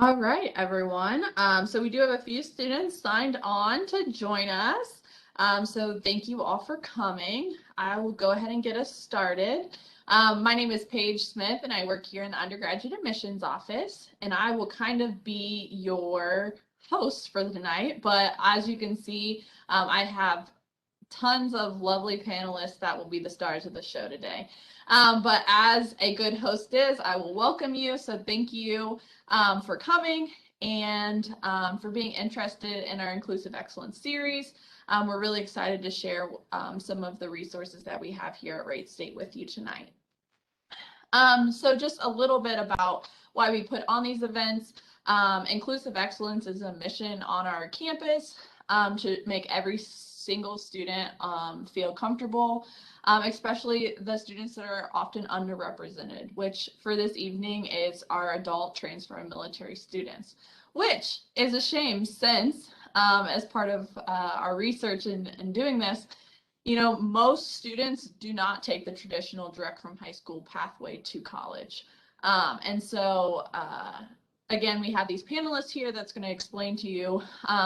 All right, everyone. So we do have a few students signed on to join us. So thank you all for coming. I will go ahead and get us started. My name is Paige Smith, and I work here in the undergraduate admissions office, and I will kind of be your host for tonight. But as you can see, I have tons of lovely panelists that will be the stars of the show today. But as a good hostess, I will welcome you. So thank you for coming and for being interested in our Inclusive Excellence series. We're really excited to share some of the resources that we have here at Wright State with you tonight. So just a little bit about why we put on these events. Inclusive Excellence is a mission on our campus to make every single student feel comfortable, especially the students that are often underrepresented, which for this evening is our adult transfer and military students, which is a shame since as part of our research in doing this, most students do not take the traditional direct from high school pathway to college. And so, again, we have these panelists here that's going to explain to you.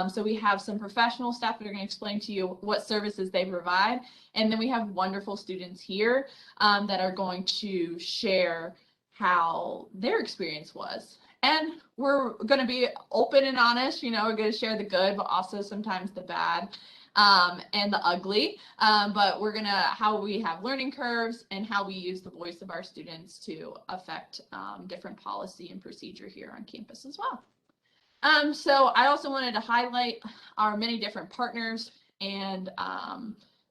So we have some professional staff that are going to explain to you what services they provide. And then we have wonderful students here that are going to share how their experience was. And we're going to be open and honest, we're going to share the good, but also sometimes the bad. And the ugly, but we're gonna how we have learning curves and how we use the voice of our students to affect different policy and procedure here on campus as well. So I also wanted to highlight our many different partners and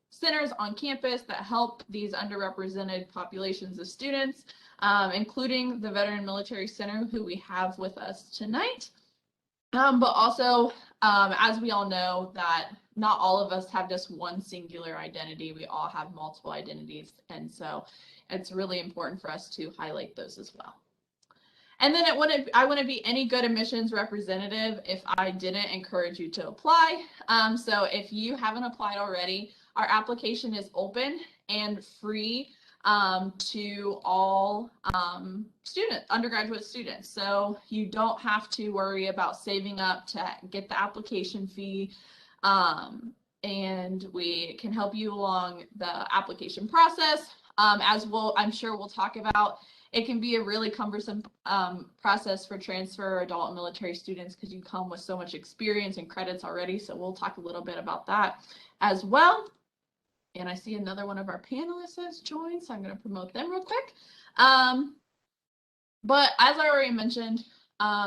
centers on campus that help these underrepresented populations of students, including the Veteran Military Center, who we have with us tonight. But also, as we all know, that not all of us have just one singular identity. We all have multiple identities. And so it's really important for us to highlight those as well. And then I wouldn't be any good admissions representative if I didn't encourage you to apply. So if you haven't applied already, our application is open and free to all undergraduate students. So you don't have to worry about saving up to get the application fee. And we can help you along the application process. I'm sure we'll talk about, it can be a really cumbersome process for transfer adult and military students because you come with so much experience and credits already. So we'll talk a little bit about that as well. And I see another one of our panelists has joined, so I'm going to promote them real quick. But as I already mentioned,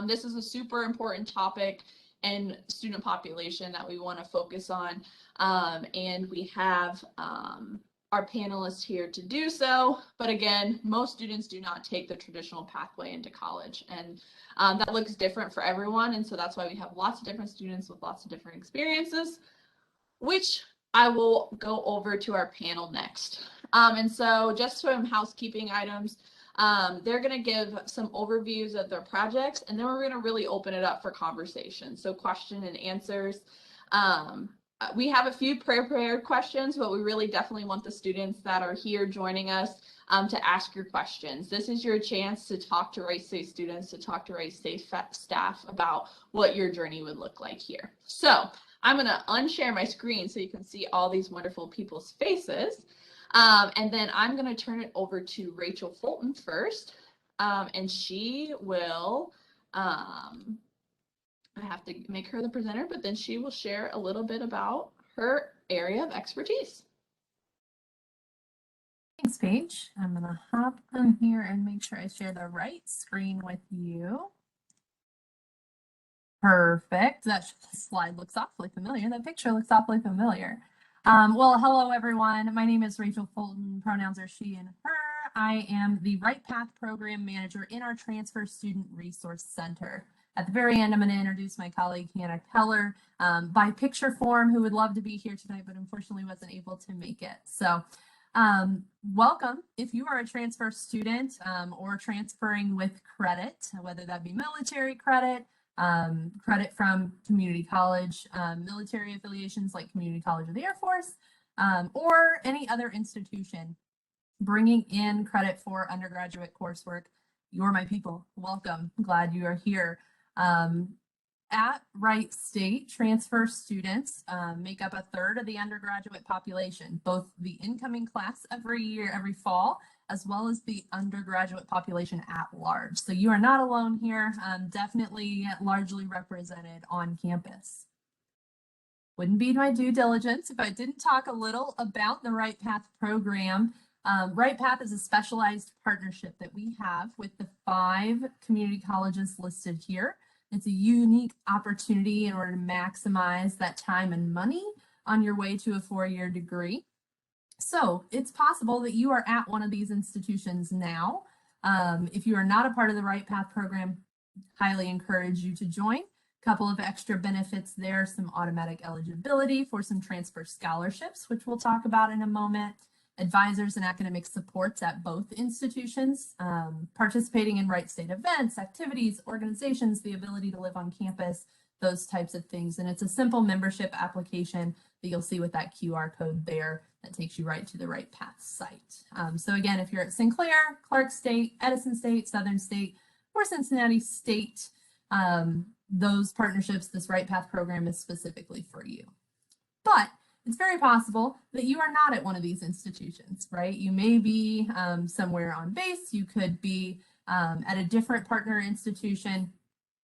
this is a super important topic and student population that we want to focus on. And we have our panelists here to do so. But again, most students do not take the traditional pathway into college. And that looks different for everyone. And so that's why we have lots of different students with lots of different experiences, which I will go over to our panel next. And so just some housekeeping items. They're going to give some overviews of their projects, and then we're going to really open it up for conversation. So question and answers. We have a few prepared questions, but we really definitely want the students that are here joining us to ask your questions. This is your chance to talk to Wright State students, to talk to Wright State staff about what your journey would look like here. So I'm going to unshare my screen so you can see all these wonderful people's faces. And then I'm going to turn it over to Rachel Fulton first. And she will, I have to make her the presenter, but then she will share a little bit about her area of expertise. Thanks, Paige. I'm going to hop on here and make sure I share the right screen with you. Perfect. That slide looks awfully familiar. That picture looks awfully familiar. Well, hello, everyone. My name is Rachel Fulton. Pronouns are she and her. I am the Right Path Program Manager in our Transfer Student Resource Center. At the very end, I'm going to introduce my colleague, Hannah Keller, by picture form, who would love to be here tonight, but unfortunately wasn't able to make it. So welcome. If you are a transfer student or transferring with credit, whether that be military credit, credit from community college, military affiliations like Community College of the Air Force, or any other institution bringing in credit for undergraduate coursework, you're my people. Welcome. Glad you are here. At Wright State, transfer students make up a third of the undergraduate population, both the incoming class every year, every fall, as well as the undergraduate population at large. So you are not alone here, definitely largely represented on campus. Wouldn't be my due diligence if I didn't talk a little about the Wright Path program. Wright Path is a specialized partnership that we have with the 5 community colleges listed here. It's a unique opportunity in order to maximize that time and money on your way to a 4-year degree. So it's possible that you are at one of these institutions now. If you are not a part of the Wright Path program, highly encourage you to join. Couple of extra benefits there, some automatic eligibility for some transfer scholarships, which we'll talk about in a moment, advisors and academic supports at both institutions, participating in Wright State events, activities, organizations, the ability to live on campus, those types of things. And it's a simple membership application that you'll see with that QR code there that takes you right to the Wright Path site. So again, if you're at Sinclair, Clark State, Edison State, Southern State, or Cincinnati State, those partnerships, this Wright Path program is specifically for you. But it's very possible that you are not at one of these institutions, right? You may be somewhere on base, you could be at a different partner institution.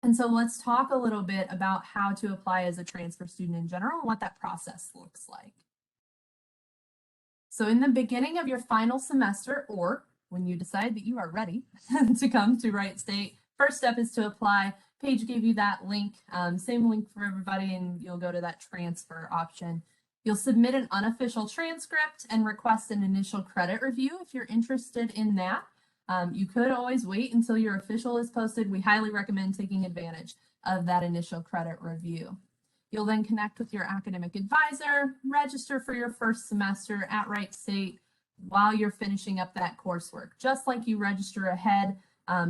And so let's talk a little bit about how to apply as a transfer student in general and what that process looks like. So in the beginning of your final semester, or when you decide that you are ready to come to Wright State, first step is to apply. Paige gave you that link, same link for everybody, and you'll go to that transfer option. You'll submit an unofficial transcript and request an initial credit review if you're interested in that. You could always wait until your official is posted. We highly recommend taking advantage of that initial credit review. You'll then connect with your academic advisor, register for your first semester at Wright State while you're finishing up that coursework, just like you register ahead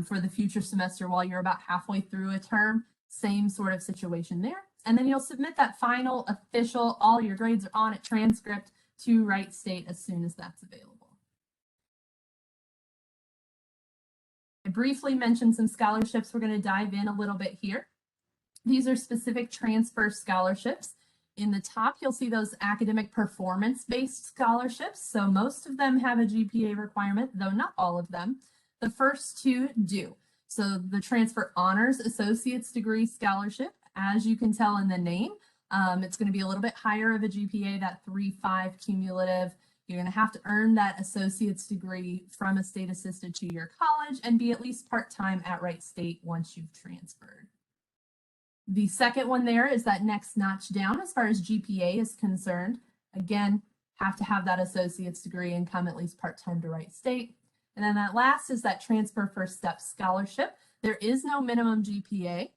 for the future semester while you're about halfway through a term, same sort of situation there. And then you'll submit that final official, all your grades are on it, transcript to Wright State as soon as that's available. I briefly mentioned some scholarships. We're going to dive in a little bit here. These are specific transfer scholarships. In the top, you'll see those academic performance-based scholarships. So most of them have a GPA requirement, though not all of them. The first 2 do. So the Transfer Honors Associate's Degree Scholarship, as you can tell in the name, it's going to be a little bit higher of a GPA, that 3.5 cumulative. You're going to have to earn that associate's degree from a state assisted to your college and be at least part-time at Wright State once you've transferred. The second one there is that next notch down as far as GPA is concerned. Again, have to have that associate's degree and come at least part-time to Wright State. And then that last is that Transfer First Step Scholarship. There is no minimum GPA.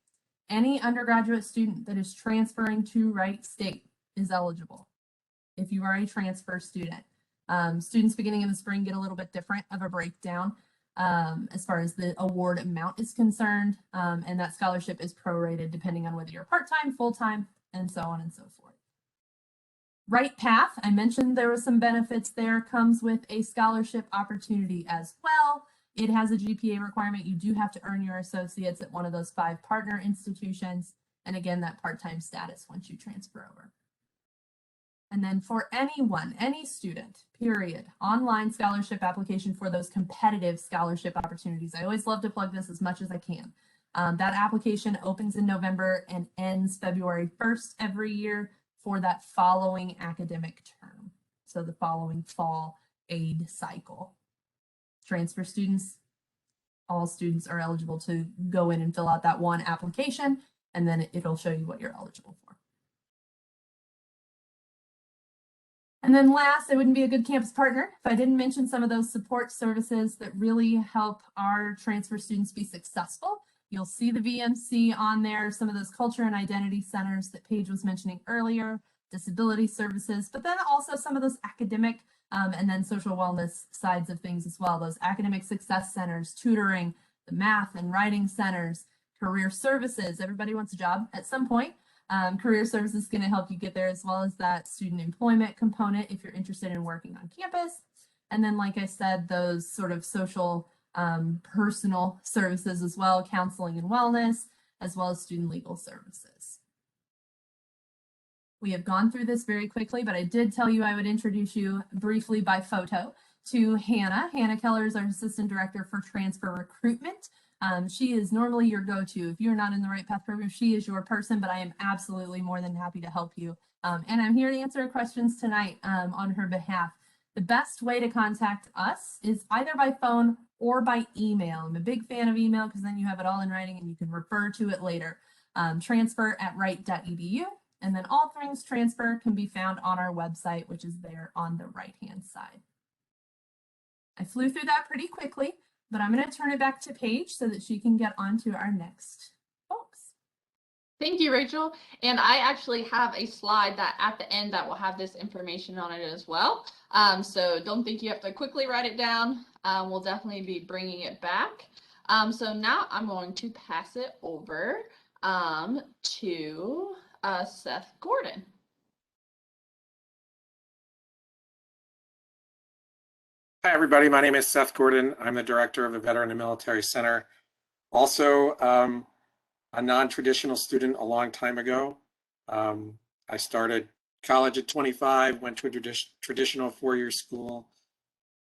Any undergraduate student that is transferring to Wright State is eligible if you are a transfer student. Students beginning in the spring get a little bit different of a breakdown as far as the award amount is concerned, and that scholarship is prorated depending on whether you're part-time, full-time, and so on and so forth. Wright Path, I mentioned there was some benefits there, comes with a scholarship opportunity as well. It has a GPA requirement. You do have to earn your associates at one of those 5 partner institutions. And again, that part-time status once you transfer over. And then for anyone, any student, period, online scholarship application for those competitive scholarship opportunities. I always love to plug this as much as I can. That application opens in November and ends February 1st every year for that following academic term. So the following fall aid cycle. Transfer students, all students are eligible to go in and fill out that one application, and then it'll show you what you're eligible for. And then last, I wouldn't be a good campus partner if I didn't mention some of those support services that really help our transfer students be successful. You'll see the VMC on there, some of those culture and identity centers that Paige was mentioning earlier, disability services, but then also some of those academic and then social wellness sides of things as well. Those academic success centers, tutoring, the math and writing centers, career services. Everybody wants a job at some point. Career services is going to help you get there, as well as that student employment component if you're interested in working on campus. And then, like I said, those sort of social, personal services as well, counseling and wellness, as well as student legal services. We have gone through this very quickly, but I did tell you I would introduce you briefly by photo to Hannah. Hannah Keller is our Assistant Director for Transfer Recruitment. She is normally your go-to. If you're not in the Right Path program, she is your person, but I am absolutely more than happy to help you. And I'm here to answer questions tonight on her behalf. The best way to contact us is either by phone or by email. I'm a big fan of email because then you have it all in writing and you can refer to it later. transfer@wright.edu. And then all things transfer can be found on our website, which is there on the right-hand side. I flew through that pretty quickly, but I'm going to turn it back to Paige so that she can get on to our next folks. Thank you, Rachel. And I actually have a slide that at the end that will have this information on it as well. So don't think you have to quickly write it down. We'll definitely be bringing it back. So now I'm going to pass it over to Seth Gordon. Hi, everybody. My name is Seth Gordon. I'm the director of the Veteran and Military Center. Also, a non-traditional student a long time ago. I started college at 25, went to a traditional four-year school,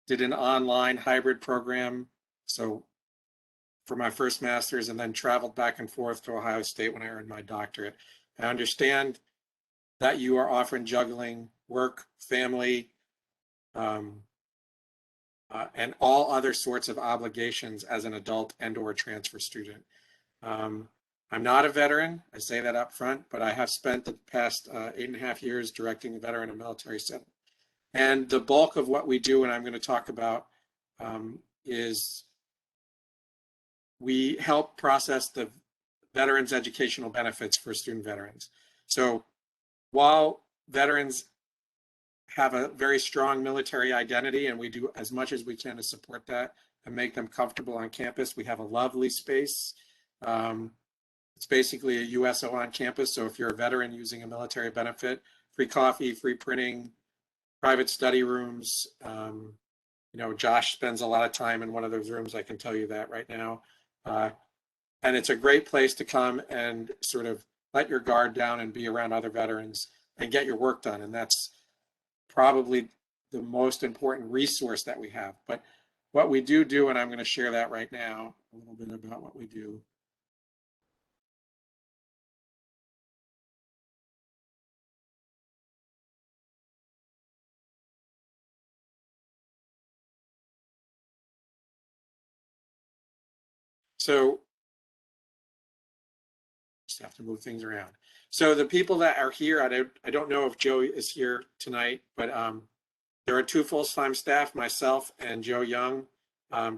did an online hybrid program. So for my first master's, and then traveled back and forth to Ohio State when I earned my doctorate. I understand that you are often juggling work, family, and all other sorts of obligations as an adult and or transfer student. I'm not a veteran, I say that up front, but I have spent the past 8.5 years directing the Veteran and Military Center. And the bulk of what we do, and I'm going to talk about, is we help process the veterans' educational benefits for student veterans. So while veterans have a very strong military identity, and we do as much as we can to support that and make them comfortable on campus, we have a lovely space. It's basically a USO on campus. So if you're a veteran using a military benefit, free coffee, free printing, private study rooms. You know, Josh spends a lot of time in one of those rooms, I can tell you that right now. And it's a great place to come and sort of let your guard down and be around other veterans and get your work done. And that's probably the most important resource that we have. But what we do, and I'm going to share that right now, a little bit about what we do. So just have to move things around. So the people that are here, I don't know if Joe is here tonight, but there are two full-time staff, myself and Joe Young.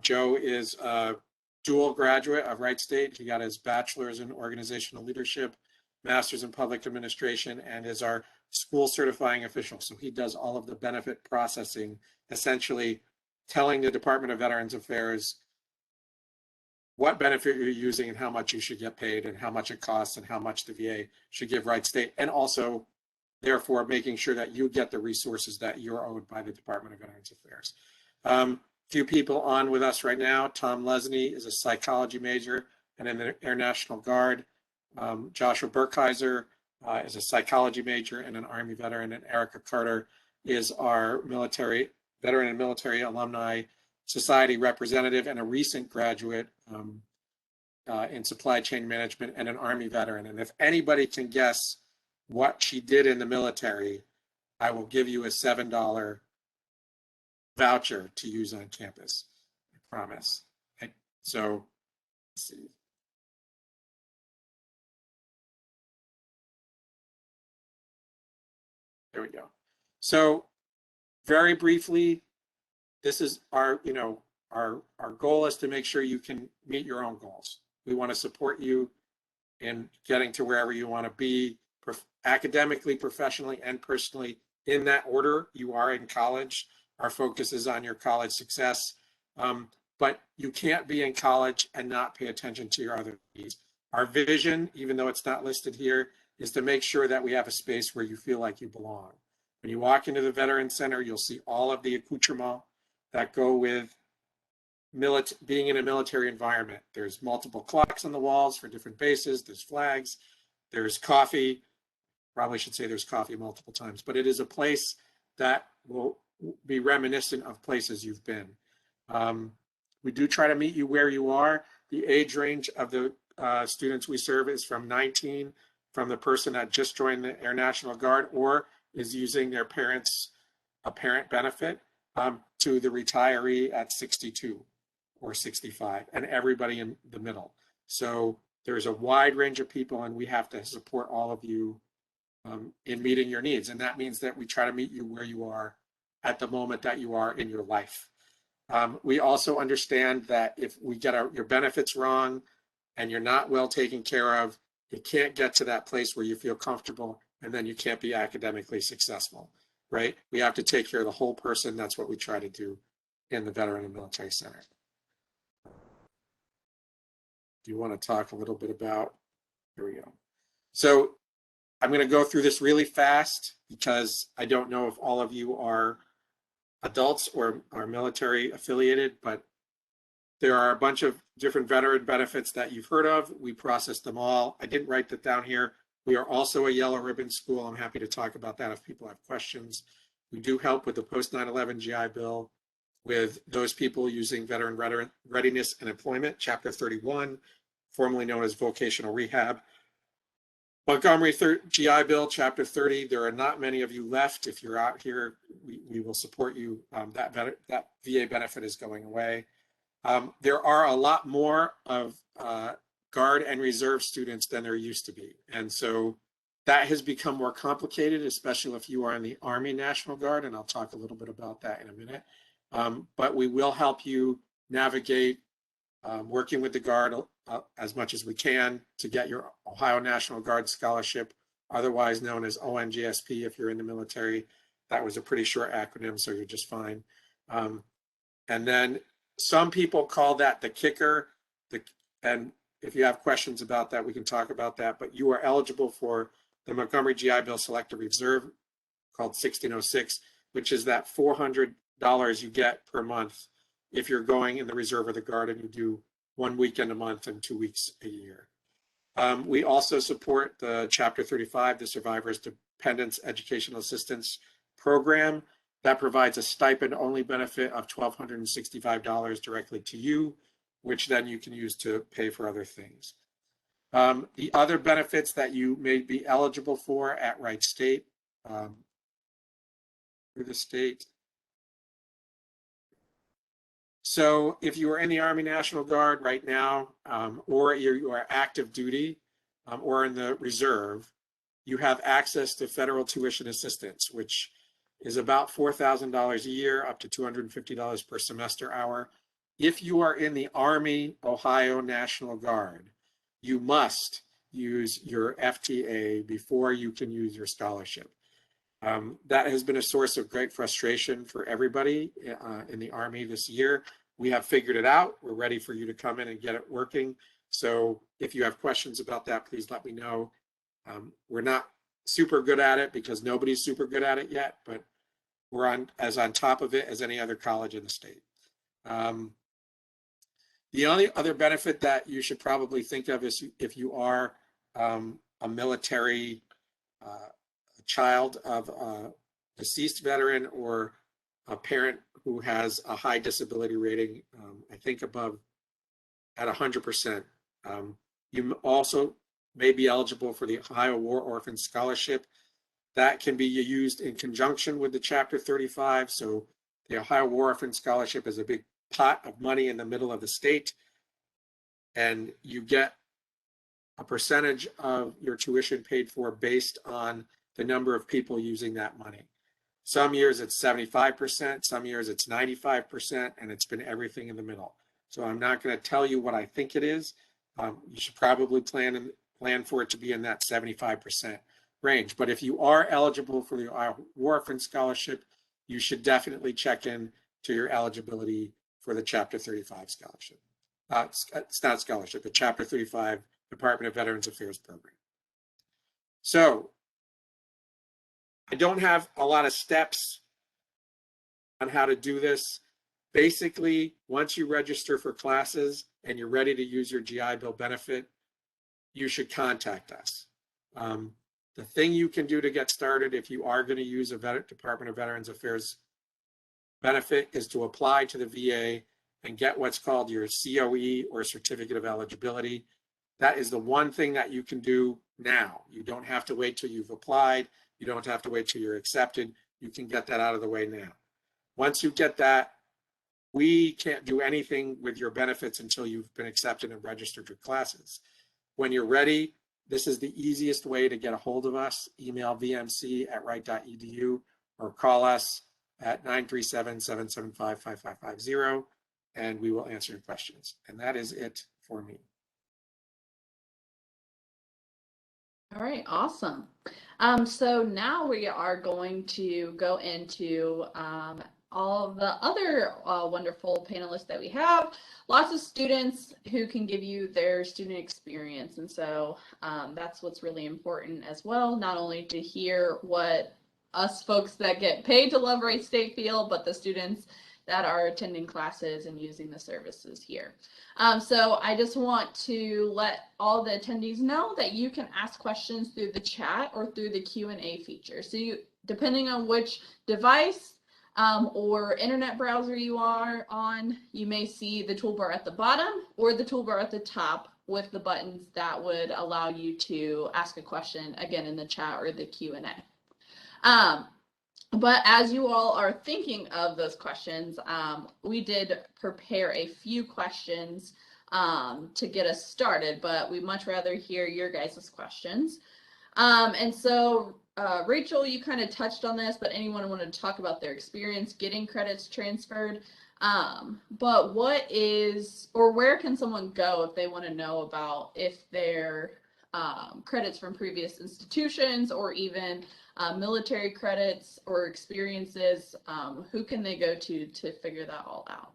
Joe is a dual graduate of Wright State. He got his bachelor's in organizational leadership, master's in public administration, and is our school certifying official. So he does all of the benefit processing, essentially telling the Department of Veterans Affairs what benefit you're using and how much you should get paid and how much it costs and how much the VA should give Wright State, and also therefore making sure that you get the resources that you're owed by the Department of Veterans Affairs. Few people on with us right now. Tom Lesney is a psychology major and in the Air National Guard. Joshua Burkheiser is a psychology major and an Army veteran, and Erica Carter is our Veteran and Military Alumni Society representative and a recent graduate in supply chain management and an Army veteran. And if anybody can guess what she did in the military, I will give you a $7 voucher to use on campus. I promise. Okay. So let's see. There we go. So very briefly, this is our, our goal is to make sure you can meet your own goals. We want to support you in getting to wherever you want to be, academically, professionally, and personally, in that order. You are in college. Our focus is on your college success. But you can't be in college and not pay attention to your other needs. Our vision, even though it's not listed here, is to make sure that we have a space where you feel like you belong. When you walk into the Veterans Center, you'll see all of the accoutrements that go with being in a military environment. There's multiple clocks on the walls for different bases. There's flags. There's coffee. Probably should say there's coffee multiple times, but it is a place that will be reminiscent of places you've been. We do try to meet you where you are. The age range of the students we serve is from 19, from the person that just joined the Air National Guard or is using their parents' parent benefit, to the retiree at 62 or 65, and everybody in the middle. So there's a wide range of people, and we have to support all of you in meeting your needs. And that means that we try to meet you where you are at the moment that you are in your life. We also understand that if we get your benefits wrong and you're not well taken care of, you can't get to that place where you feel comfortable, and then you can't be academically successful, right? We have to take care of the whole person. That's what we try to do in the Veteran and Military Center. Do you want to talk a little bit about, here we go. So I'm going to go through this really fast because I don't know if all of you are adults or are military affiliated, but there are a bunch of different veteran benefits that you've heard of. We process them all. I didn't write that down here. We are also a yellow ribbon school. I'm happy to talk about that if people have questions. We do help with the post 9/11 GI Bill with those people using veteran readiness and employment, Chapter 31, formerly known as vocational rehab. Montgomery GI Bill, Chapter 30. There are not many of you left. If you're out here, we will support you. That VA benefit is going away. There are a lot more of Guard and Reserve students than there used to be. And so that has become more complicated, especially if you are in the Army National Guard, and I'll talk a little bit about that in a minute. But we will help you navigate working with the Guard as much as we can to get your Ohio National Guard Scholarship, otherwise known as ONGSP if you're in the military. That was a pretty short acronym, so you're just fine. And then some people call that the kicker, and if you have questions about that, we can talk about that, but you are eligible for the Montgomery GI Bill Selective Reserve called 1606, which is that $400 you get per month if you're going in the Reserve or the Guard and you do 1 weekend a month and 2 weeks a year. We also support the Chapter 35, the Survivors Dependents Educational Assistance Program. That provides a stipend-only benefit of $1,265 directly to you, which then you can use to pay for other things. The other benefits that you may be eligible for at Wright State, through the state. So if you are in the Army National Guard right now, or you are active duty, or in the Reserve, you have access to federal tuition assistance, which is about $4,000 a year, up to $250 per semester hour. If you are in the Army Ohio National Guard, you must use your FTA before you can use your scholarship. That has been a source of great frustration for everybody in the Army this year. We have figured it out. We're ready for you to come in and get it working. So if you have questions about that, please let me know. We're not super good at it because nobody's super good at it yet, but we're on top of it as any other college in the state. The only other benefit that you should probably think of is if you are a military child of a deceased veteran or a parent who has a high disability rating, I think above at 100%. You also may be eligible for the Ohio War Orphan Scholarship. That can be used in conjunction with the Chapter 35. So the Ohio War Orphan Scholarship is a big pot of money in the middle of the state, and you get a percentage of your tuition paid for based on the number of people using that money. Some years it's 75%, some years it's 95%, and it's been everything in the middle. So I'm not going to tell you what I think it is. You should probably plan for it to be in that 75% range. But if you are eligible for the Ohio War Orphan Scholarship, you should definitely check in to your eligibility for the Chapter 35 scholarship. It's not scholarship, but Chapter 35 Department of Veterans Affairs program. So I don't have a lot of steps on how to do this. Basically, once you register for classes and you're ready to use your GI Bill benefit, you should contact us. The thing you can do to get started if you are going to use a Department of Veterans Affairs benefit is to apply to the VA and get what's called your COE or Certificate of Eligibility. That is the one thing that you can do now. You don't have to wait till you've applied. You don't have to wait till you're accepted. You can get that out of the way now. Once you get that, we can't do anything with your benefits until you've been accepted and registered for classes. When you're ready, this is the easiest way to get a hold of us. Email vmc@wright.edu or call us at 937-775-5550, and we will answer your questions. And that is it for me. All right, awesome. So now we are going to go into all of the other wonderful panelists that we have. Lots of students who can give you their student experience. And so that's what's really important as well, not only to hear what us folks that get paid to love Wright State feel, but the students that are attending classes and using the services here. So I just want to let all the attendees know that you can ask questions through the chat or through the Q&A feature. So you, depending on which device or internet browser you are on, you may see the toolbar at the bottom or the toolbar at the top with the buttons that would allow you to ask a question, again, in the chat or the Q&A. But as you all are thinking of those questions, we did prepare a few questions to get us started, but we'd much rather hear your guys' questions. And so, Rachel, you kind of touched on this, but anyone wanted to talk about their experience getting credits transferred. But what is, or where can someone go if they want to know about if their credits from previous institutions or even military credits or experiences, who can they go to figure that all out?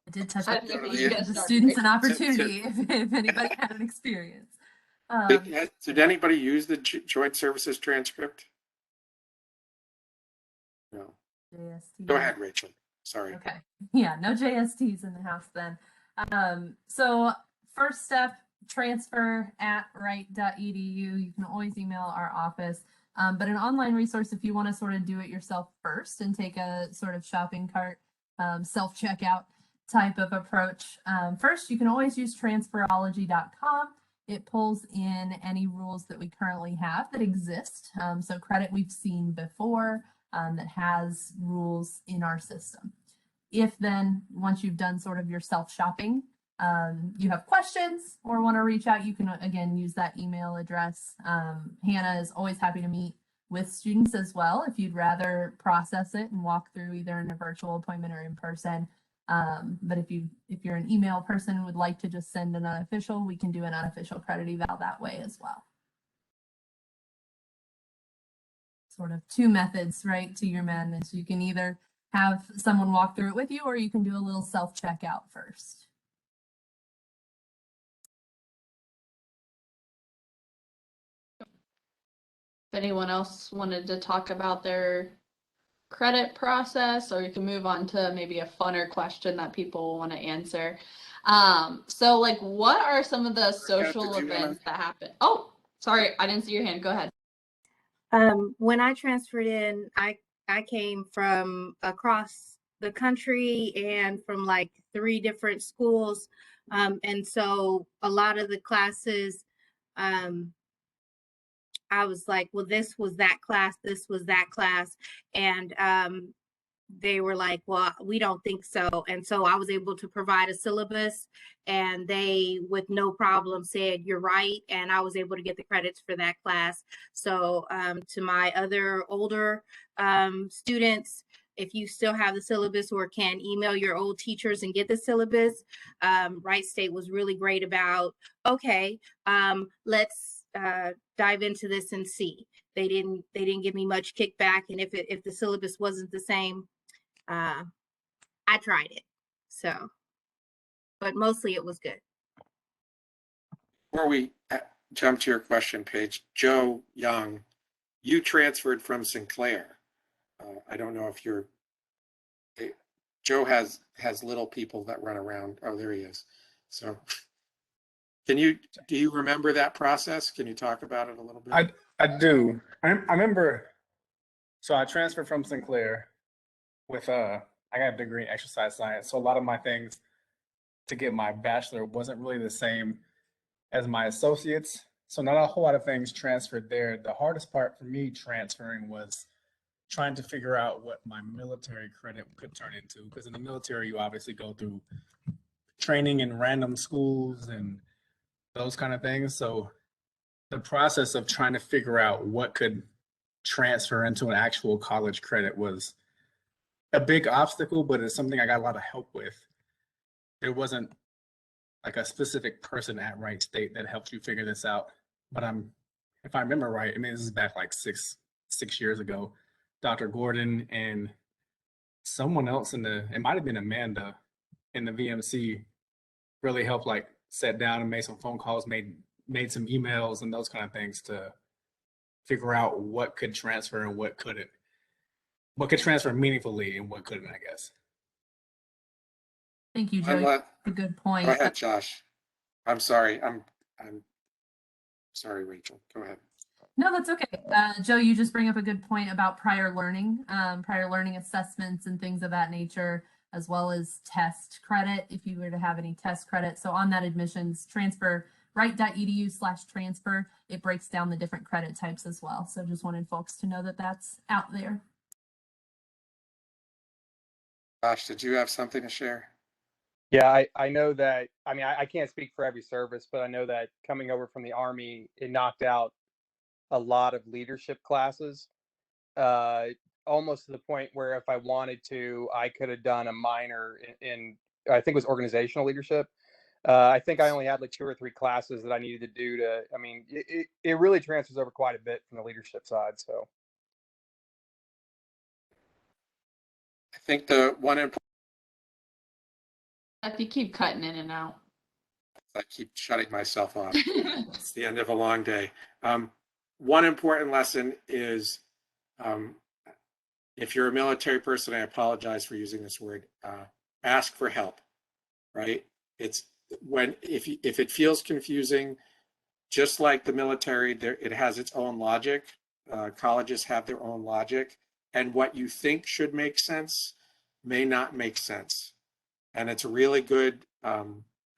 I did touch I on think you the start, students right? an opportunity if anybody had an experience. Did anybody use the Joint Services transcript? No. JST. Go ahead, Rachel. Sorry. Okay. Yeah, no JSTs in the house then. So first step, transfer@wright.edu. You can always email our office. But an online resource if you want to sort of do it yourself first and take a sort of shopping cart, self-checkout type of approach. First, you can always use transferology.com. It pulls in any rules that we currently have that exist. So credit we've seen before that has rules in our system. If then, once you've done sort of your self-shopping, you have questions or want to reach out, you can again use that email address. Hannah is always happy to meet with students as well if you'd rather process it and walk through either in a virtual appointment or in person. But if you're an email person and would like to just send an unofficial, we can do an unofficial credit eval that way as well. Sort of two methods, right, to your madness. You can either have someone walk through it with you, or you can do a little self-checkout first. If anyone else wanted to talk about their credit process, or you can move on to maybe a funner question that people want to answer. So like, what are some of the social events that happen? Oh, sorry, I didn't see your hand. Go ahead. When I transferred in, I came from across the country and from like 3 different schools. And so a lot of the classes, I was like, well, this was that class, this was that class. And they were like, well, we don't think so. And so I was able to provide a syllabus, and they, with no problem, said, you're right. And I was able to get the credits for that class. So to my other older students, if you still have the syllabus or can email your old teachers and get the syllabus, Wright State was really great about, okay, let's dive into this and see. They didn't give me much kickback. And if the syllabus wasn't the same, I tried it. So, but mostly it was good. Before we jump to your question, Paige. Joe Young, you transferred from Sinclair. I don't know if you're, Joe has little people that run around. Oh, there he is. So do you remember that process? Can you talk about it a little bit? I do. I remember, so I transferred from Sinclair with I got a degree in exercise science. So a lot of my things to get my bachelor wasn't really the same as my associates. So not a whole lot of things transferred there. The hardest part for me transferring was trying to figure out what my military credit could turn into. Because in the military, you obviously go through training in random schools and those kind of things. So the process of trying to figure out what could transfer into an actual college credit was a big obstacle, but it's something I got a lot of help with. There wasn't like a specific person at Wright State that helped you figure this out. But if I remember right, I mean, this is back like six years ago. Dr. Gordon and someone else it might have been Amanda in the VMC really helped, like sat down and made some phone calls, made some emails and those kind of things to figure out what could transfer and what couldn't. What could transfer meaningfully and what couldn't, I guess. Thank you, Joe. A good point. Go ahead, Josh. I'm sorry. I'm sorry, Rachel. Go ahead. No, that's okay. Joe, you just bring up a good point about prior learning assessments and things of that nature, as well as test credit, if you were to have any test credit. So on that admissions transfer, wright.edu/transfer, it breaks down the different credit types as well. So just wanted folks to know that that's out there. Josh, did you have something to share? Yeah, I know that, I mean, I can't speak for every service, but I know that coming over from the Army, it knocked out a lot of leadership classes, almost to the point where if I wanted to, I could have done a minor in I think it was organizational leadership. I think I only had like 2 or 3 classes that I needed to do I mean, it really transfers over quite a bit from the leadership side, so. I think the one important, If you keep cutting in and out. I keep shutting myself off. It's the end of a long day. One important lesson is, if you're a military person, I apologize for using this word, ask for help, right? It's if it feels confusing, just like the military, it has its own logic. Colleges have their own logic, and what you think should make sense may not make sense. And it's really good. I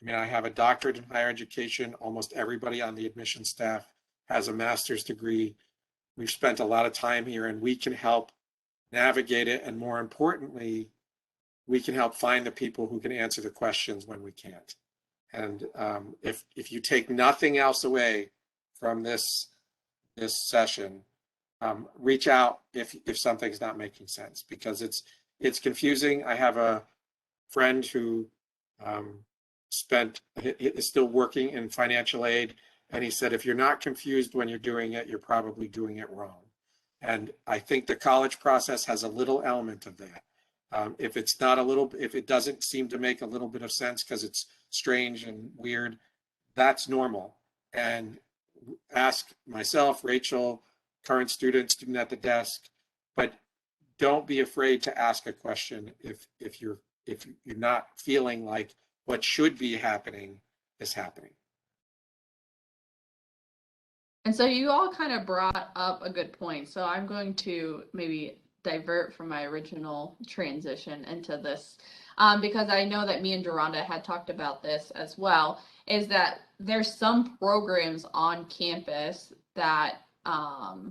mean, I have a doctorate in higher education. Almost everybody on the admission staff has a master's degree. We've spent a lot of time here, and we can help navigate it. And more importantly, we can help find the people who can answer the questions when we can't. And if you take nothing else away from this session, reach out if something's not making sense, because it's confusing. I have a friend who is still working in financial aid, and he said, if you're not confused when you're doing it, you're probably doing it wrong. And I think the college process has a little element of that. If it doesn't seem to make a little bit of sense because it's strange and weird, that's normal. And ask myself, Rachel, current student at the desk, but don't be afraid to ask a question if you're not feeling like what should be happening is happening. And so you all kind of brought up a good point. So I'm going to maybe divert from my original transition into this, because I know that me and Deronda had talked about this as well, is that there's some programs on campus that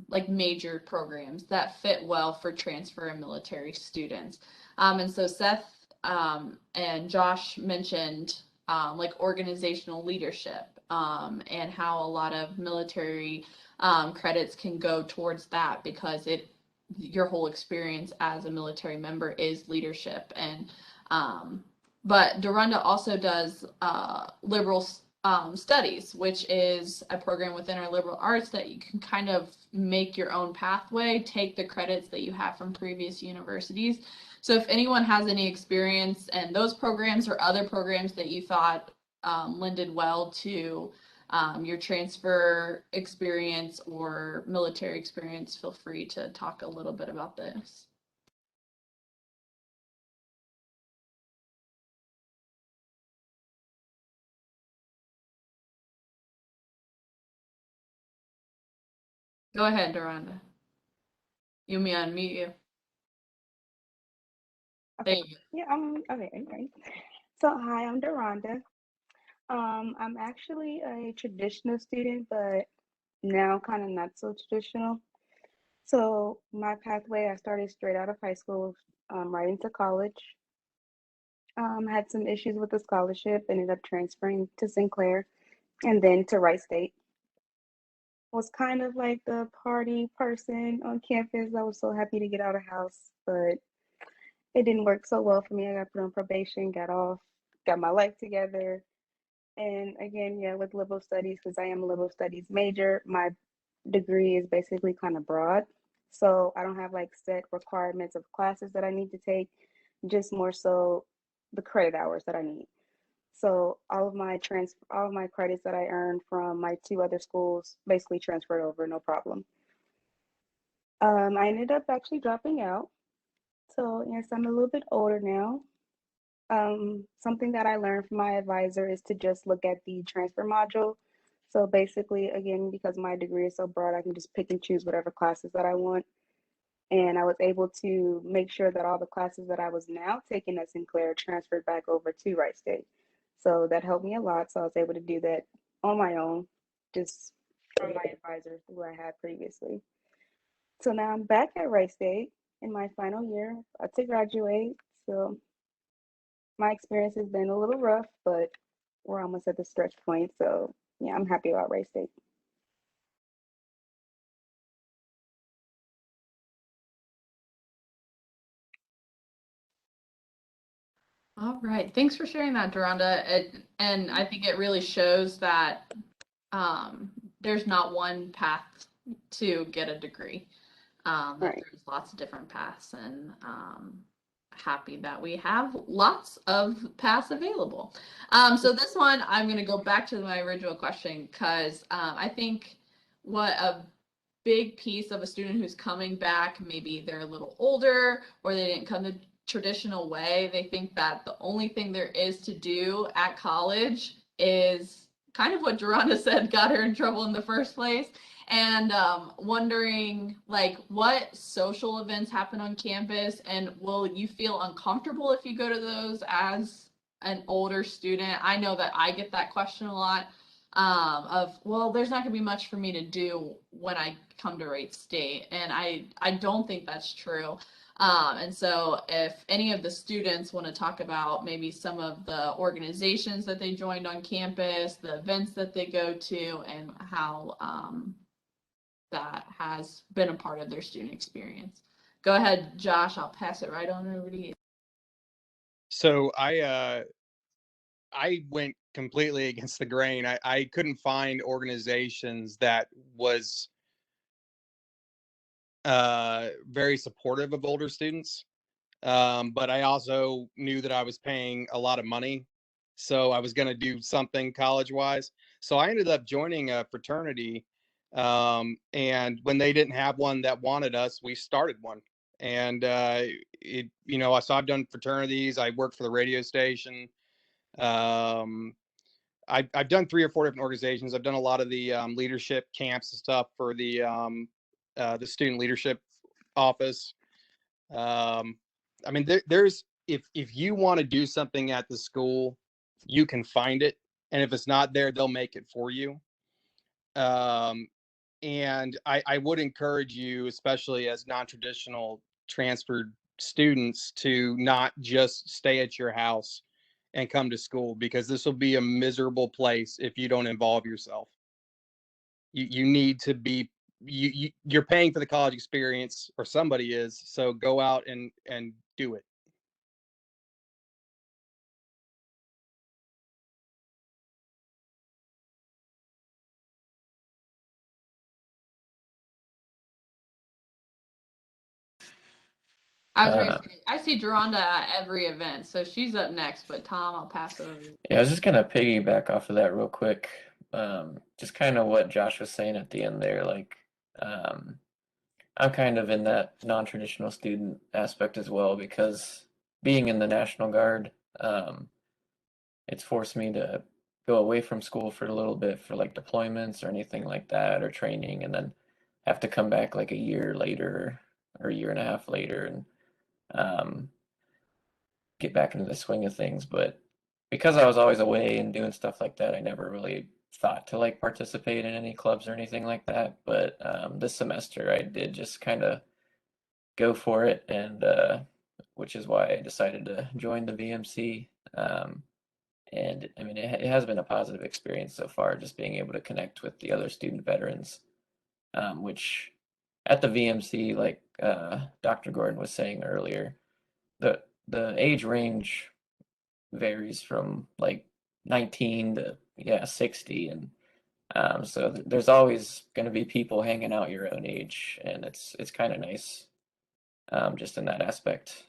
like major programs that fit well for transfer and military students. And so Seth and Josh mentioned like organizational leadership and how a lot of military credits can go towards that, because your whole experience as a military member is leadership. And but Deronda also does liberal studies, which is a program within our liberal arts that you can kind of make your own pathway, take the credits that you have from previous universities. So if anyone has any experience in those programs or other programs that you thought lended well to your transfer experience or military experience, feel free to talk a little bit about this. Go ahead, Deronda. You may unmute you. There Okay. you go. Yeah, okay. So hi, I'm Deronda. I'm actually a traditional student, but now kind of not so traditional. So my pathway, I started straight out of high school, right into college. Had some issues with the scholarship, ended up transferring to Sinclair and then to Wright State. Was kind of like the party person on campus. I was so happy to get out of house, but it didn't work so well for me. I got put on probation, got off, got my life together. And again, yeah, with liberal studies, because I am a liberal studies major, my degree is basically kind of broad. So I don't have like set requirements of classes that I need to take, just more so the credit hours that I need. So all of my credits that I earned from my two other schools basically transferred over, no problem. I ended up actually dropping out. So yes, I'm a little bit older now. Something that I learned from my advisor is to just look at the transfer module. So basically, again, because my degree is so broad, I can just pick and choose whatever classes that I want. And I was able to make sure that all the classes that I was now taking at Sinclair transferred back over to Wright State. So that helped me a lot. So I was able to do that on my own, just from my advisor who I had previously. So now I'm back at Wright State in my final year to graduate. So my experience has been a little rough, but we're almost at the stretch point. So yeah, I'm happy about Wright State. All right. Thanks for sharing that, Deronda. And I think it really shows that there's not one path to get a degree. That Right. there's lots of different paths, and happy that we have lots of paths available. So this one, I'm going to go back to my original question because I think what a big piece of a student who's coming back, maybe they're a little older or they didn't come the traditional way. They think that the only thing there is to do at college is kind of what Geronda said got her in trouble in the first place. And wondering like what social events happen on campus and will you feel uncomfortable if you go to those as an older student? I know that I get that question a lot of, well, there's not going to be much for me to do when I come to Wright State. And I don't think that's true. And so if any of the students want to talk about maybe some of the organizations that they joined on campus, the events that they go to, and how that has been a part of their student experience. Go ahead, Josh. I'll pass it right on over to you. So I went completely against the grain. I couldn't find organizations that was very supportive of older students. But I also knew that I was paying a lot of money. So I was going to do something college wise. So I ended up joining a fraternity. And when they didn't have one that wanted us, we started one. And so I've done fraternities. I worked for the radio station. Um, I've done 3 or 4 different organizations. I've done a lot of the leadership camps and stuff for the student leadership office. I mean, there's if you want to do something at the school, you can find it, and if it's not there, they'll make it for you. Um, and I would encourage you, especially as non-traditional transferred students, to not just stay at your house and come to school because this will be a miserable place if you don't involve yourself. You need to be you're paying for the college experience or somebody is, so go out and do it. I was gonna say, I see Geronda at every event, so she's up next. But Tom, I'll pass it over to you. Yeah, I was just gonna piggyback off of that real quick. just kind of what Josh was saying at the end there, like I'm kind of in that non-traditional student aspect as well because being in the National Guard, um, it's forced me to go away from school for a little bit for like deployments or anything like that or training, and then have to come back like a year later or a year and a half later and um, get back into the swing of things. But because I was always away and doing stuff like that, I never really thought to like participate in any clubs or anything like that. But this semester I did just kind of go for it, and which is why I decided to join the VMC. And I mean, it has been a positive experience so far, just being able to connect with the other student veterans, which at the VMC, like Dr. Gordon was saying earlier, the age range varies from like 19 to 60, and so there's always going to be people hanging out your own age, and it's kind of nice, just in that aspect.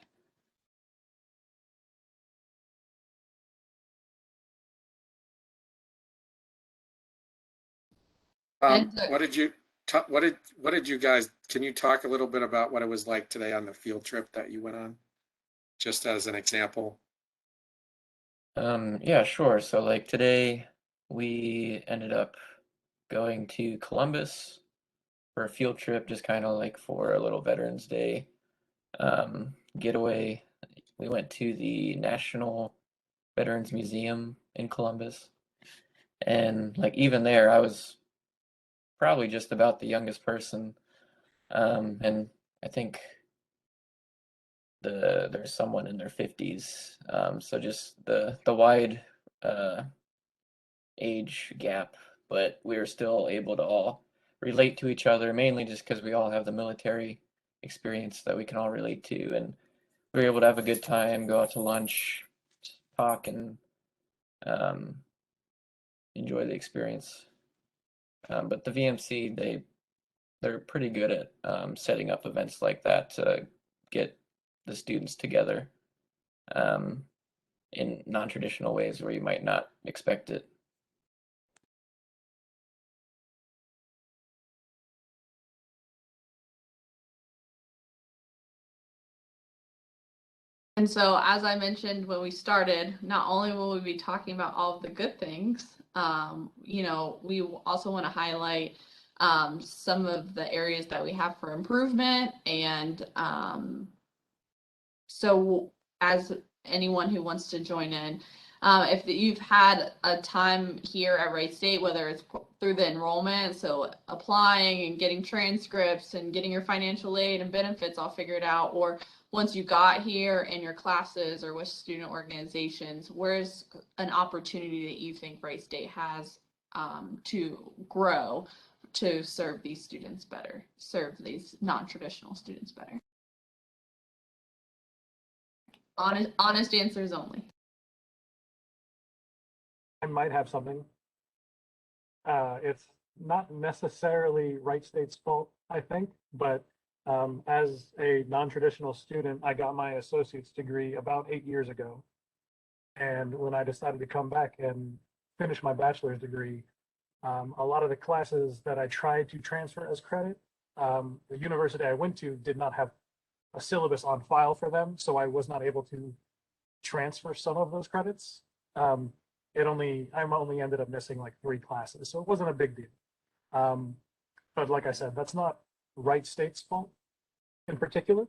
And what did you guys, can you talk a little bit about what it was like today on the field trip that you went on? Just as an example. Yeah, sure. So like today we ended up going to Columbus for a field trip, just kind of like for a little Veterans Day getaway. We went to the National Veterans Museum in Columbus. And like even there, I was probably just about the youngest person. And I think there's someone in their 50s. So just the wide age gap, but we were still able to all relate to each other, mainly just because we all have the military experience that we can all relate to, and we were able to have a good time, go out to lunch, talk, and um, enjoy the experience. But the VMC, they're pretty good at setting up events like that to get the students together um, in non-traditional ways where you might not expect it. And so, as I mentioned when we started, not only will we be talking about all of the good things, we also want to highlight some of the areas that we have for improvement. And so, as anyone who wants to join in, if you've had a time here at Wright State, whether it's through the enrollment, so applying and getting transcripts and getting your financial aid and benefits all figured out, or once you got here in your classes or with student organizations, where's an opportunity that you think Wright State has to grow to serve these students better, serve these non-traditional students better? Honest answers only. I might have something. It's not necessarily Wright State's fault, I think, but as a non-traditional student, I got my associate's degree about 8 years ago. And when I decided to come back and finish my bachelor's degree, a lot of the classes that I tried to transfer as credit, the university I went to did not have a syllabus on file for them, so I was not able to transfer some of those credits. I only ended up missing like 3 classes, so it wasn't a big deal. But like I said, that's not Wright State's fault in particular.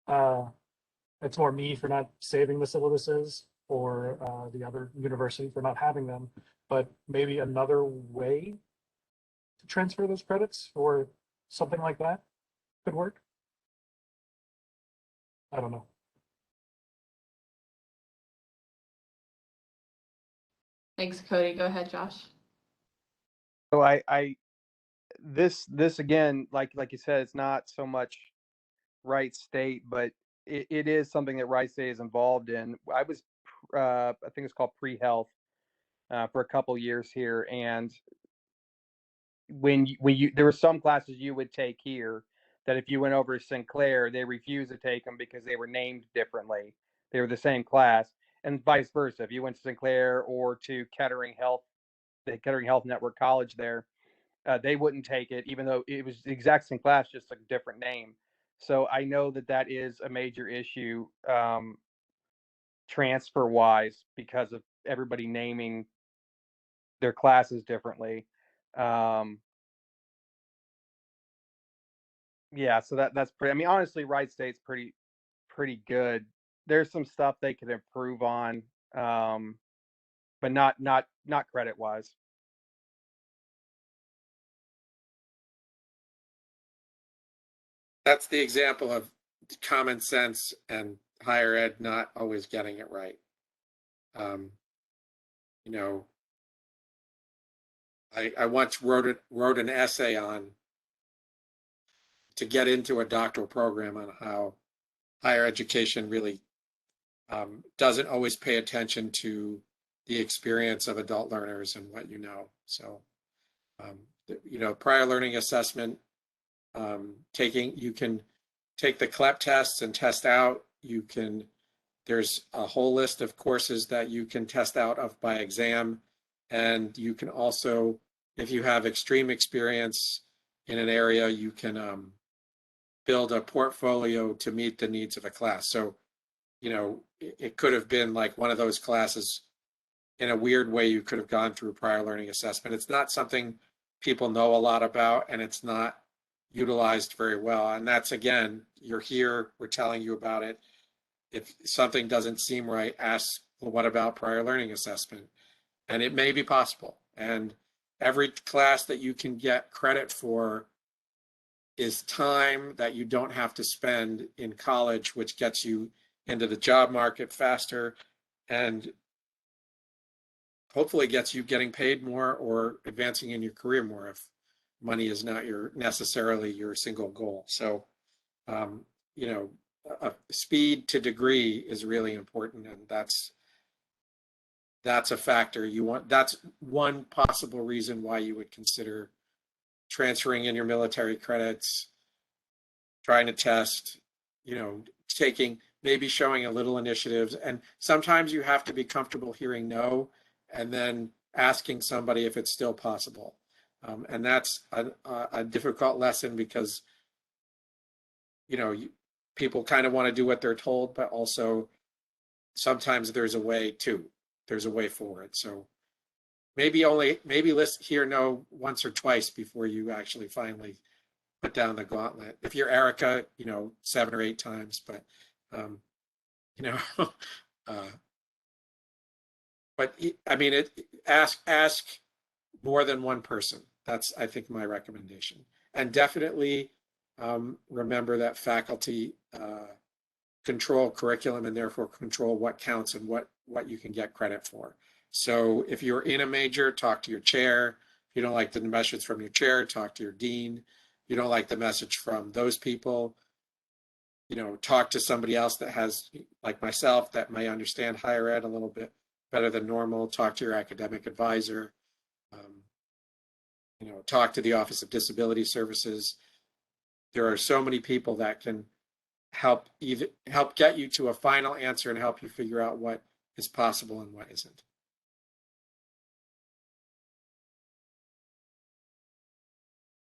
It's more me for not saving the syllabuses, or the other university for not having them. But maybe another way to transfer those credits or something like that could work. I don't know. Thanks, Cody. Go ahead, Josh. So this again, like you said, it's not so much Wright State, but it is something that Wright State is involved in. I was, I think it's called pre-health, for a couple years here, and when you there were some classes you would take here that if you went over to Sinclair, they refused to take them because they were named differently. They were the same class, and vice versa. If you went to Sinclair or to Kettering Health the Kettering Health Network College there, they wouldn't take it, even though it was the exact same class, just a different name. So I know that that is a major issue, transfer wise, because of everybody naming their classes differently. Um, yeah, so that's pretty. I mean, honestly, Wright State's pretty good. There's some stuff they could improve on, but not credit wise. That's the example of common sense and higher ed not always getting it right. Um, you know, I once wrote an essay on to get into a doctoral program on how higher education really doesn't always pay attention to the experience of adult learners and what you know. So, prior learning assessment, you can take the CLEP tests and test out. There's a whole list of courses that you can test out of by exam. And you can also, if you have extreme experience in an area, you can build a portfolio to meet the needs of a class. So, it could have been like one of those classes in a weird way. You could have gone through prior learning assessment. It's not something people know a lot about, and it's not utilized very well. And that's, again, you're here, we're telling you about it. If something doesn't seem right, ask, well, what about prior learning assessment? And it may be possible. And every class that you can get credit for is time that you don't have to spend in college, which gets you into the job market faster and hopefully gets you getting paid more or advancing in your career more if money is not necessarily your single goal. So, speed to degree is really important, and that's a factor. That's one possible reason why you would consider transferring in your military credits, trying to test, maybe showing a little initiatives. And sometimes you have to be comfortable hearing no and then asking somebody if it's still possible. And that's a difficult lesson because, people kind of want to do what they're told, but also sometimes there's a way forward. So maybe let's hear no once or twice before you actually finally put down the gauntlet. If you're Erica, 7 or 8 times, but but I mean, ask more than one person. That's, I think, my recommendation. And definitely remember that faculty control curriculum and therefore control what counts and what you can get credit for. So if you're in a major, talk to your chair. If you don't like the message from your chair, talk to your dean. If you don't like the message from those people, talk to somebody else that has, like myself, that may understand higher ed a little bit better than normal. Talk to your academic advisor. Talk to the Office of Disability Services. There are so many people that can help get you to a final answer and help you figure out what is possible and what isn't.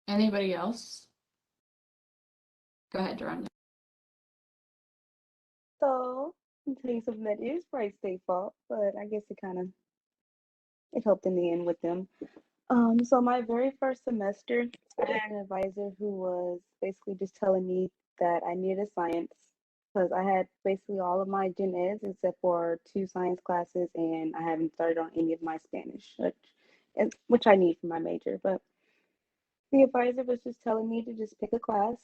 Anybody else? Go ahead, Deronda. So, in case of that is Wright State fault, but I guess it helped in the end with them. So my very first semester, I had an advisor who was basically just telling me that I needed science because I had basically all of my gen eds except for 2 science classes, and I haven't started on any of my Spanish, which I need for my major. But the advisor was just telling me to just pick a class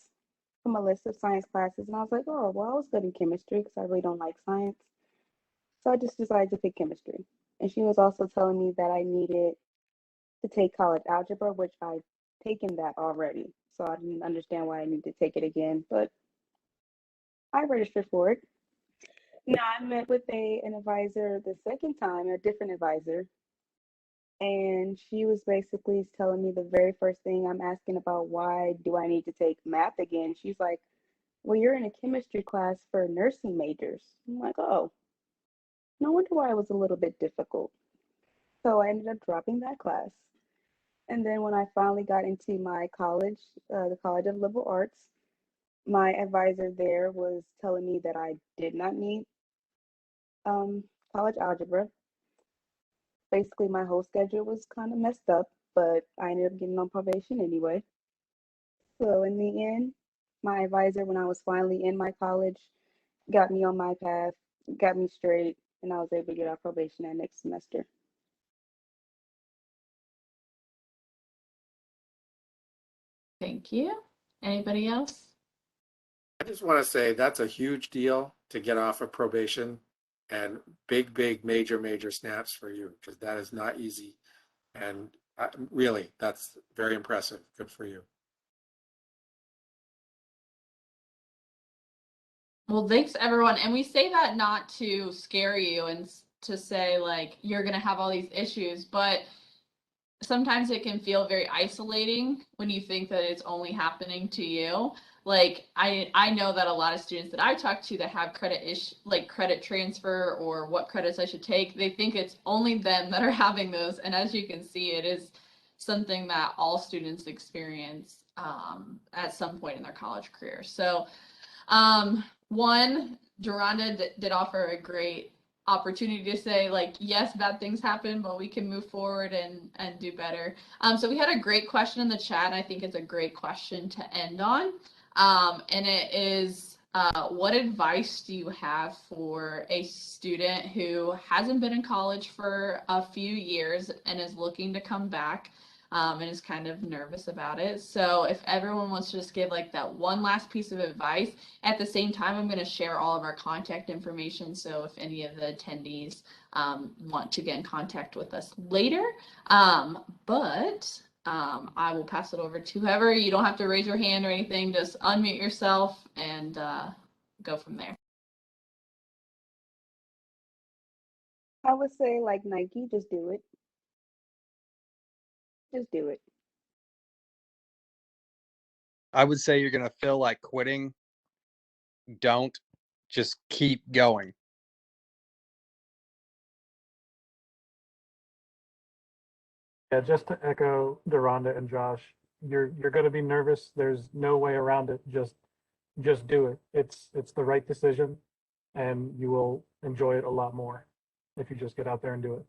from a list of science classes, and I was like, oh, well, I was good in chemistry because I really don't like science. So I just decided to pick chemistry. And she was also telling me that I needed to take college algebra, which I've taken that already. So I didn't understand why I need to take it again, but I registered for it. Now I met with an advisor the second time, a different advisor, and she was basically telling me the very first thing I'm asking about, why do I need to take math again? She's like, well, you're in a chemistry class for nursing majors. I'm like, oh, no wonder why it was a little bit difficult. So I ended up dropping that class. And then when I finally got into my college, the College of Liberal Arts, my advisor there was telling me that I did not need um, college algebra. Basically, my whole schedule was kind of messed up, but I ended up getting on probation anyway. So in the end, my advisor, when I was finally in my college, got me on my path, got me straight, and I was able to get out probation that next semester. Thank you. Anybody else? I just want to say that's a huge deal to get off of probation, and big, major snaps for you, because that is not easy. And really, that's very impressive. Good for you. Well, thanks everyone. And we say that not to scare you and to say like you're going to have all these issues, but sometimes it can feel very isolating when you think that it's only happening to you. Like I know that a lot of students that I talk to that have credit transfer or what credits I should take, they think it's only them that are having those. And as you can see, it is something that all students experience at some point in their college career. So one, Deronda did offer a great opportunity to say like, yes, bad things happen, but we can move forward and do better. So we had a great question in the chat. I think it's a great question to end on. And it is, what advice do you have for a student who hasn't been in college for a few years and is looking to come back? And is kind of nervous about it. So if everyone wants to just give like that one last piece of advice, at the same time, I'm going to share all of our contact information. So if any of the attendees want to get in contact with us later, I will pass it over to whoever. You don't have to raise your hand or anything. Just unmute yourself and go from there. I would say, like Nike, just do it. Just do it. I would say you're gonna feel like quitting. Don't. Just keep going. Yeah, just to echo Deronda and Josh, you're going to be nervous. There's no way around it. Just do it. It's the right decision, and you will enjoy it a lot more if you just get out there and do it.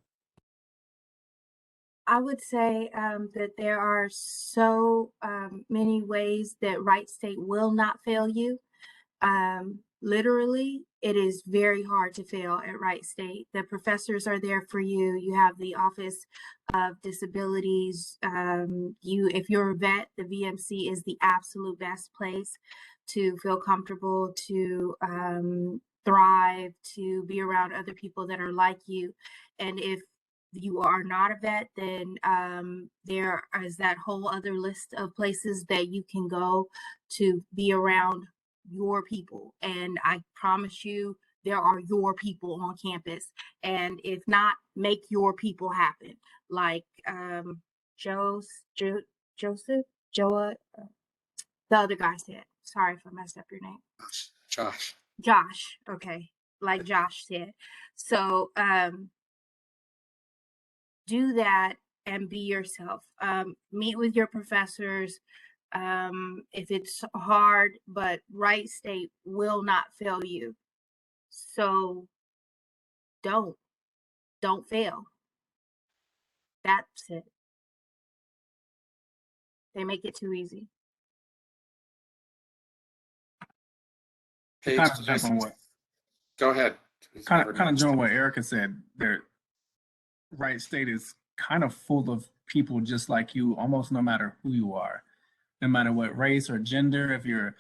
I would say that there are so many ways that Wright State will not fail you. Literally, it is very hard to fail at Wright State. The professors are there for you. You have the Office of Disabilities. If you're a vet, the VMC is the absolute best place to feel comfortable, to thrive, to be around other people that are like you. And if you are not a vet, then there is that whole other list of places that you can go to be around your people. And I promise you, there are your people on campus. And if not, make your people happen. Like Joseph, Joa, the other guy said. Sorry if I messed up your name. Josh. Okay. Like Josh said. So do that and be yourself. Meet with your professors. If it's hard, but Wright State will not fail you. So don't fail. That's it. They make it too easy. Paige, Kind of jump on what go ahead. kind of jump on what Erica said. There, Wright State is kind of full of people just like you, almost no matter who you are, no matter what race or gender, if you're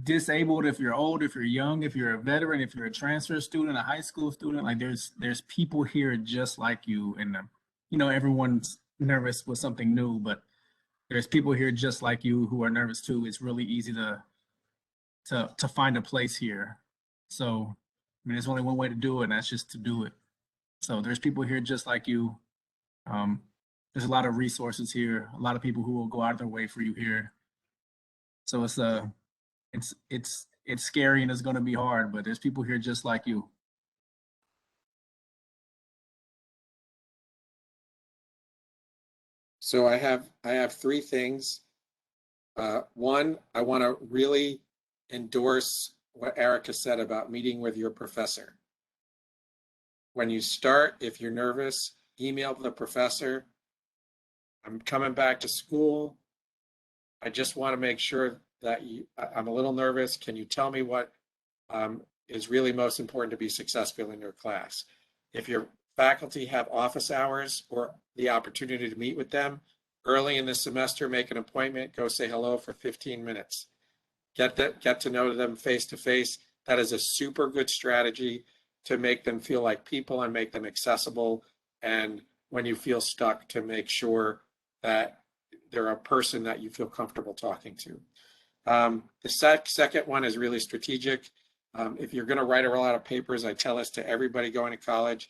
disabled, if you're old, if you're young, if you're a veteran, if you're a transfer student, a high school student, like there's people here just like you. And everyone's nervous with something new, but there's people here just like you who are nervous too. It's really easy to find a place here. So there's only one way to do it, and that's just to do it. So there's people here just like you. There's a lot of resources here, a lot of people who will go out of their way for you here. So it's scary and it's going to be hard, but there's people here just like you. So I have three things. One, I want to really endorse what Erica said about meeting with your professor. When you start, if you're nervous, email the professor. I'm coming back to school. I just want to make sure that I'm a little nervous. Can you tell me what is really most important to be successful in your class? If your faculty have office hours or the opportunity to meet with them early in the semester, make an appointment, go say hello for 15 minutes. Get to know them face to face. That is a super good strategy to make them feel like people and make them accessible. And when you feel stuck, to make sure that they're a person that you feel comfortable talking to. The second one is really strategic. If you're going to write a lot of papers, I tell this to everybody going to college,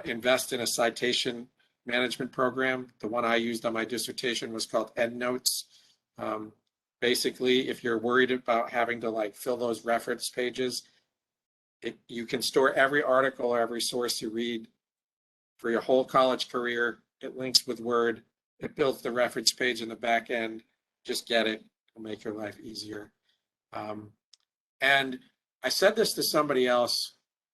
invest in a citation management program. The one I used on my dissertation was called EndNotes. Basically, if you're worried about having to like fill those reference pages, you can store every article or every source you read for your whole college career. It links with Word. It builds the reference page in the back end. Just get it. It'll make your life easier. And I said this to somebody else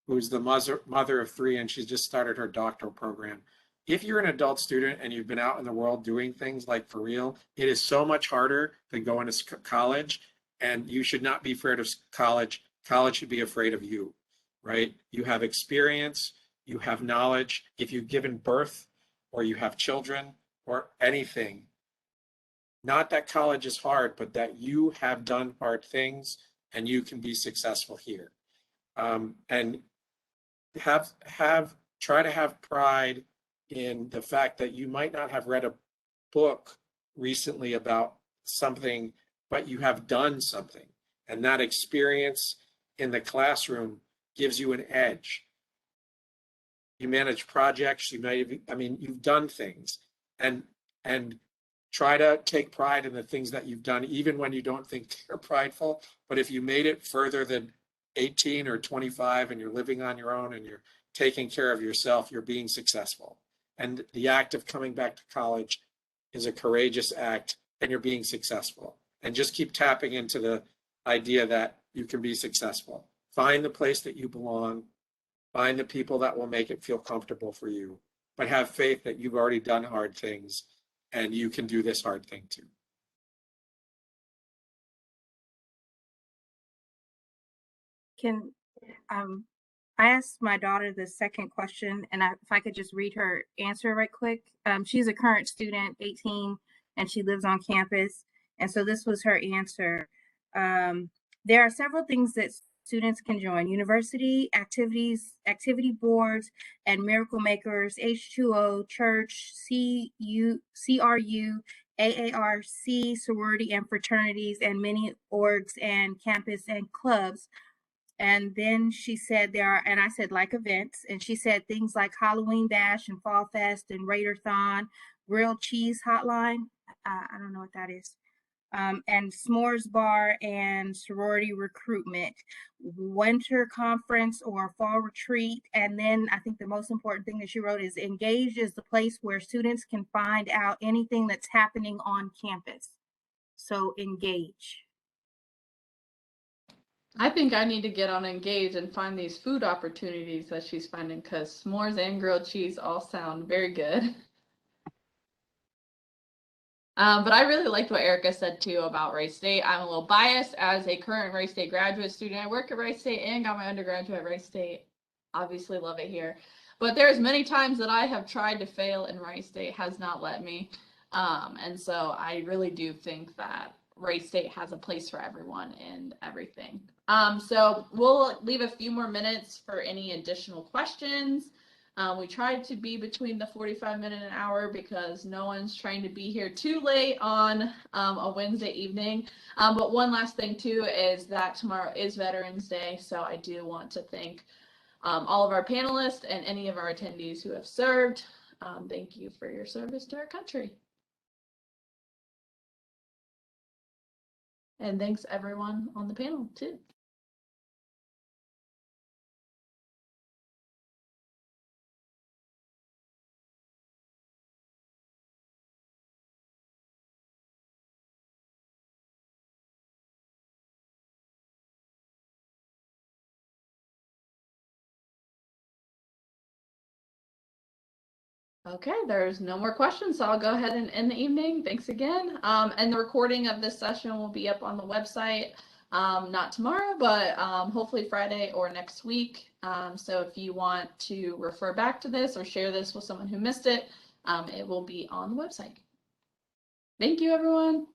who's the mother of three, and she's just started her doctoral program. If you're an adult student and you've been out in the world doing things like for real, it is so much harder than going to college, and you should not be afraid of college. College should be afraid of you, right? You have experience, you have knowledge. If you've given birth or you have children or anything, not that college is hard, but that you have done hard things and you can be successful here. And try to have pride in the fact that you might not have read a book recently about something, but you have done something. And that experience in the classroom gives you an edge. You manage projects, you've done things, and try to take pride in the things that you've done, even when you don't think they're prideful. But if you made it further than 18 or 25 and you're living on your own and you're taking care of yourself, you're being successful. And the act of coming back to college is a courageous act, and you're being successful. And just keep tapping into the idea that you can be successful. Find the place that you belong. Find the people that will make it feel comfortable for you. But have faith that you've already done hard things and you can do this hard thing too. Can I asked my daughter the second question, and if I could just read her answer right quick. She's a current student, 18, and she lives on campus. And so this was her answer. There are several things that students can join: university activities, activity boards, and miracle makers, H2O, church, CRU, AARC, sorority and fraternities, and many orgs and campus and clubs. And then she said there are, and I said like events, and she said things like Halloween Bash and Fall Fest and Raiderthon, Grilled Cheese Hotline. I don't know what that is. And S'mores Bar and sorority recruitment, winter conference or fall retreat. And then I think the most important thing that she wrote is Engage is the place where students can find out anything that's happening on campus. So engage. I think I need to get on Engage and find these food opportunities that she's finding, because s'mores and grilled cheese all sound very good. But I really liked what Erica said too about Wright State. I'm a little biased as a current Wright State graduate student. I work at Wright State and got my undergraduate at Wright State. Obviously love it here. But there's many times that I have tried to fail and Wright State has not let me. And so I really do think that Wright State has a place for everyone and everything. So we'll leave a few more minutes for any additional questions. We tried to be between the 45-minute and hour because no one's trying to be here too late on a Wednesday evening. But one last thing too is that tomorrow is Veterans Day. So I do want to thank all of our panelists and any of our attendees who have served. Thank you for your service to our country. And thanks everyone on the panel too. Okay, there's no more questions, so I'll go ahead and end the evening. Thanks again. And the recording of this session will be up on the website, not tomorrow, but hopefully Friday or next week. So if you want to refer back to this or share this with someone who missed it, it will be on the website. Thank you, everyone.